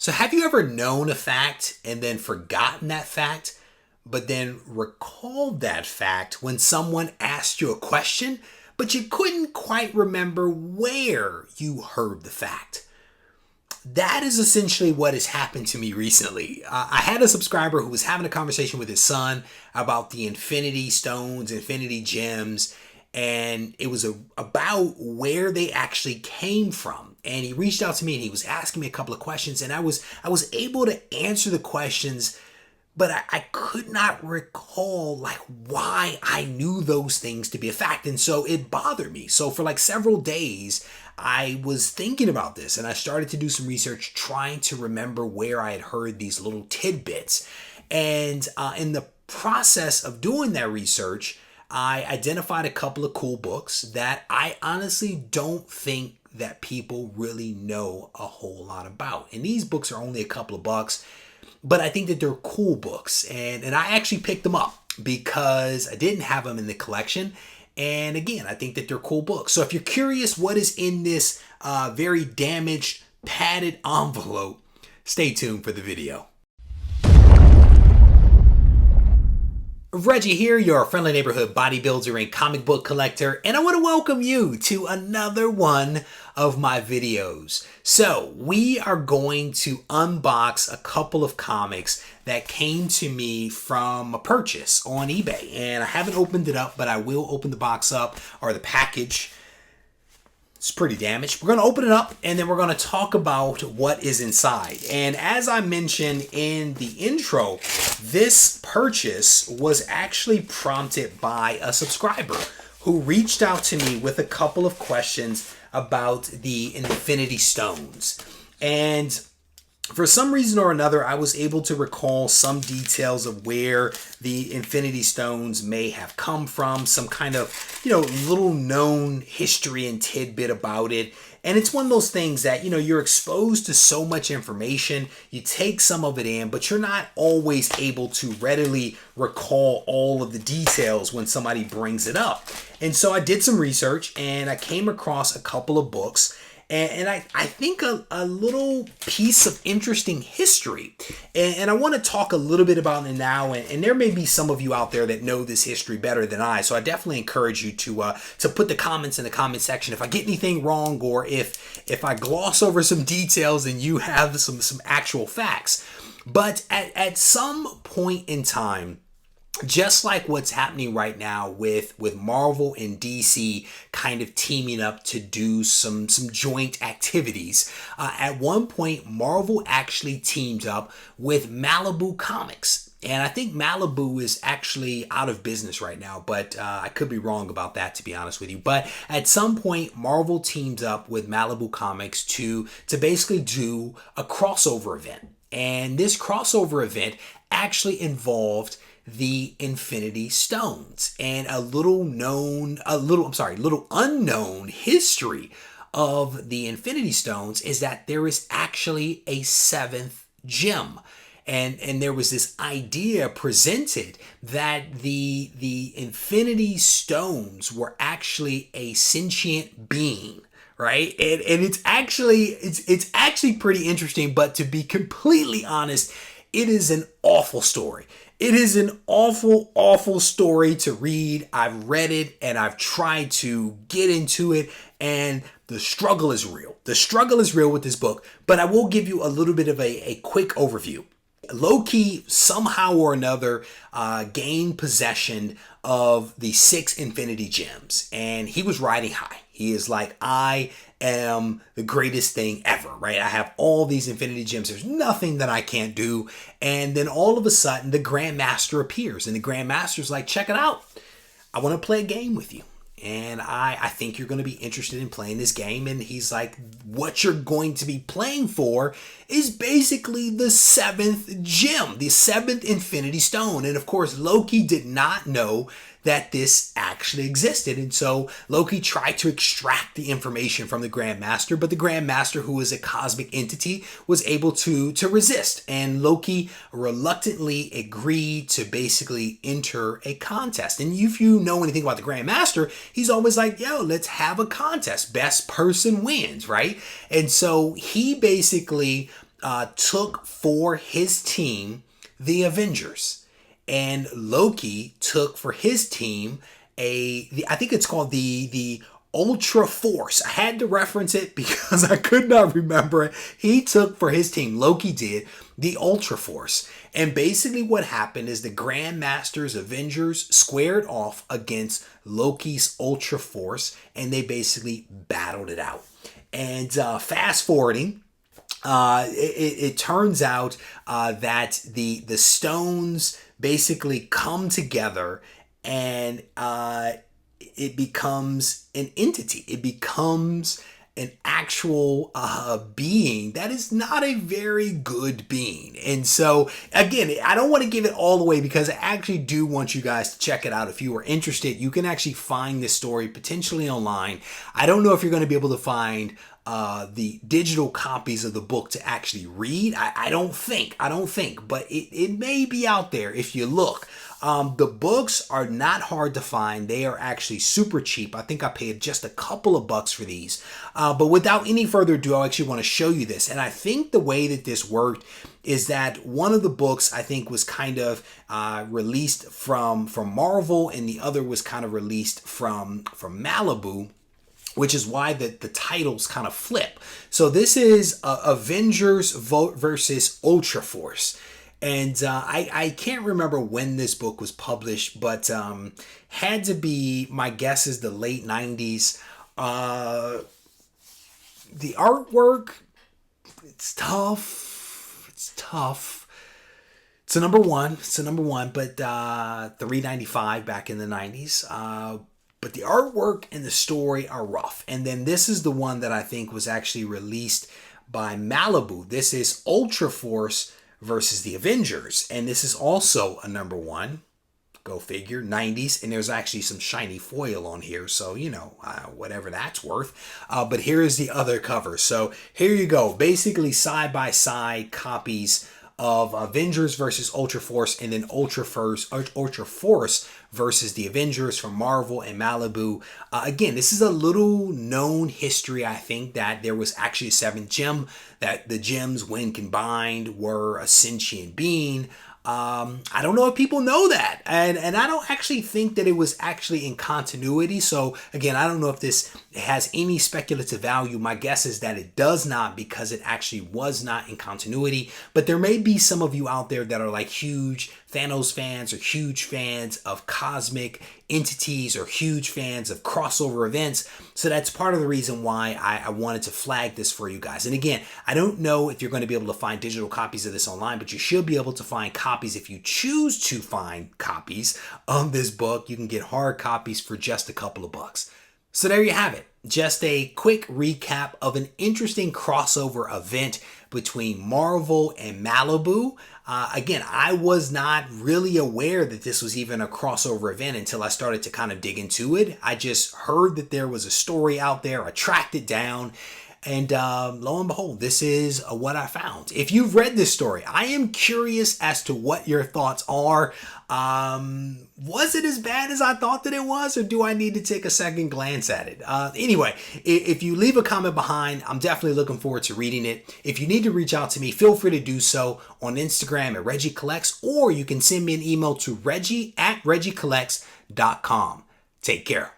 So have you ever known a fact and then forgotten that fact, but then recalled that fact when someone asked you a question, but you couldn't quite remember where you heard the fact? That is essentially what has happened to me recently. I had a subscriber who was having a conversation with his son about the Infinity Stones, Infinity Gems, and it was about where they actually came from. And he reached out to me and he was asking me a couple of questions, and I was able to answer the questions, but I could not recall like why I knew those things to be a fact. And so it bothered me. So for like several days, I was thinking about this and I started to do some research trying to remember where I had heard these little tidbits. And in the process of doing that research, I identified a couple of cool books that I honestly don't think that people really know a whole lot about. And these books are only a couple of bucks, but I think that they're cool books. And I actually picked them up because I didn't have them in the collection. And again, I think that they're cool books. So if you're curious what is in this very damaged, padded envelope, stay tuned for the video. Reggie here, your friendly neighborhood bodybuilder and comic book collector, and I want to welcome you to another one of my videos. So we are going to unbox a couple of comics that came to me from a purchase on eBay, and I haven't opened it up, but I will open the box up, or the package. It's pretty damaged. We're going to open it up and then we're going to talk about what is inside. And as I mentioned in the intro, this purchase was actually prompted by a subscriber who reached out to me with a couple of questions about the Infinity Stones. And for some reason or another, I was able to recall some details of where the Infinity Stones may have come from, some kind of, little known history and tidbit about it. And it's one of those things that, you're exposed to so much information, you take some of it in, but you're not always able to readily recall all of the details when somebody brings it up. And so I did some research and I came across a couple of books. And I think a little piece of interesting history. And I want to talk a little bit about it now. And there may be some of you out there that know this history better than I. So I definitely encourage you to put the comments in the comment section if I get anything wrong, or if I gloss over some details and you have some actual facts. But at some point in time, just like what's happening right now with Marvel and DC kind of teaming up to do some joint activities, at one point Marvel actually teamed up with Malibu Comics. And I think Malibu is actually out of business right now, but I could be wrong about that, to be honest with you. But at some point, Marvel teamed up with Malibu Comics to basically do a crossover event. And this crossover event actually involved the Infinity Stones and a little unknown history of the Infinity Stones is that there is actually a seventh gem. And there was this idea presented that the Infinity Stones were actually a sentient being, right? And it's actually pretty interesting, but to be completely honest, it is an awful story. It is an awful, awful story to read. I've read it and I've tried to get into it, and the struggle is real. The struggle is real with this book, but I will give you a little bit of a quick overview. Loki somehow or another gained possession of the 6 Infinity Gems, and he was riding high. He is like, I am the greatest thing ever, right? I have all these Infinity Gems. There's nothing that I can't do. And then all of a sudden, the Grand Master appears, and the Grand Master's like, check it out. I want to play a game with you. And I think you're going to be interested in playing this game. And he's like, what you're going to be playing for is basically the 7th gem, the 7th Infinity Stone. And of course, Loki did not know that this actually existed. And so Loki tried to extract the information from the Grand Master, but the Grand Master, who is a cosmic entity, was able to resist. And Loki reluctantly agreed to basically enter a contest. And if you know anything about the Grand Master, he's always like, yo, let's have a contest. Best person wins, right? And so he basically took for his team the Avengers, and Loki took for his team I think it's called the Ultra Force. I had to reference it because I could not remember it. He took for his team, Loki did, the Ultra Force. And basically what happened is the Grandmaster's Avengers squared off against Loki's Ultra Force, and they basically battled it out. And fast forwarding, it turns out that the stones basically come together, and it becomes an entity. It becomes an actual being that is not a very good being. And so, again, I don't want to give it all away because I actually do want you guys to check it out. If you are interested, you can actually find this story potentially online. I don't know if you're going to be able to find the digital copies of the book to actually read. I don't think, but it may be out there if you look. The books are not hard to find. They are actually super cheap. I think I paid just a couple of bucks for these. But without any further ado, I actually want to show you this. And I think the way that this worked is that one of the books I think was kind of released from Marvel, and the other was kind of released from Malibu, which is why the titles kind of flip. So this is Avengers versus Ultra Force. And I can't remember when this book was published, but had to be, my guess is the late 90s. The artwork, it's tough. It's a number one, but $3.95 back in the 90s. But the artwork and the story are rough. And then this is the one that I think was actually released by Malibu. This is Ultra Force versus the Avengers. And this is also a number one. Go figure, 90s. And there's actually some shiny foil on here. So, you know, whatever that's worth. But here is the other cover. So here you go. Basically side-by-side copies of Avengers versus Ultra Force, and then Ultra Force versus the Avengers from Marvel and Malibu. Again, this is a little known history. I think that there was actually a seventh gem, that the gems, when combined, were a sentient being. I don't know if people know that, and I don't actually think that it was actually in continuity. So again, I don't know if this has any speculative value. My guess is that it does not, because it actually was not in continuity. But there may be some of you out there that are like huge Thanos fans, or huge fans of cosmic entities, or huge fans of crossover events. So that's part of the reason why I wanted to flag this for you guys. And again, I don't know if you're going to be able to find digital copies of this online, but you should be able to find copies. If you choose to find copies of this book, you can get hard copies for just a couple of bucks. So there you have it. Just a quick recap of an interesting crossover event between Marvel and Malibu. Again, I was not really aware that this was even a crossover event until I started to kind of dig into it. I just heard that there was a story out there. I tracked it down. And lo and behold, this is what I found. If you've read this story, I am curious as to what your thoughts are. Was it as bad as I thought that it was, or do I need to take a second glance at it? Anyway, if you leave a comment behind, I'm definitely looking forward to reading it. If you need to reach out to me, feel free to do so on Instagram at Regie Collects, or you can send me an email to Reggie@RegieCollects.com. Take care.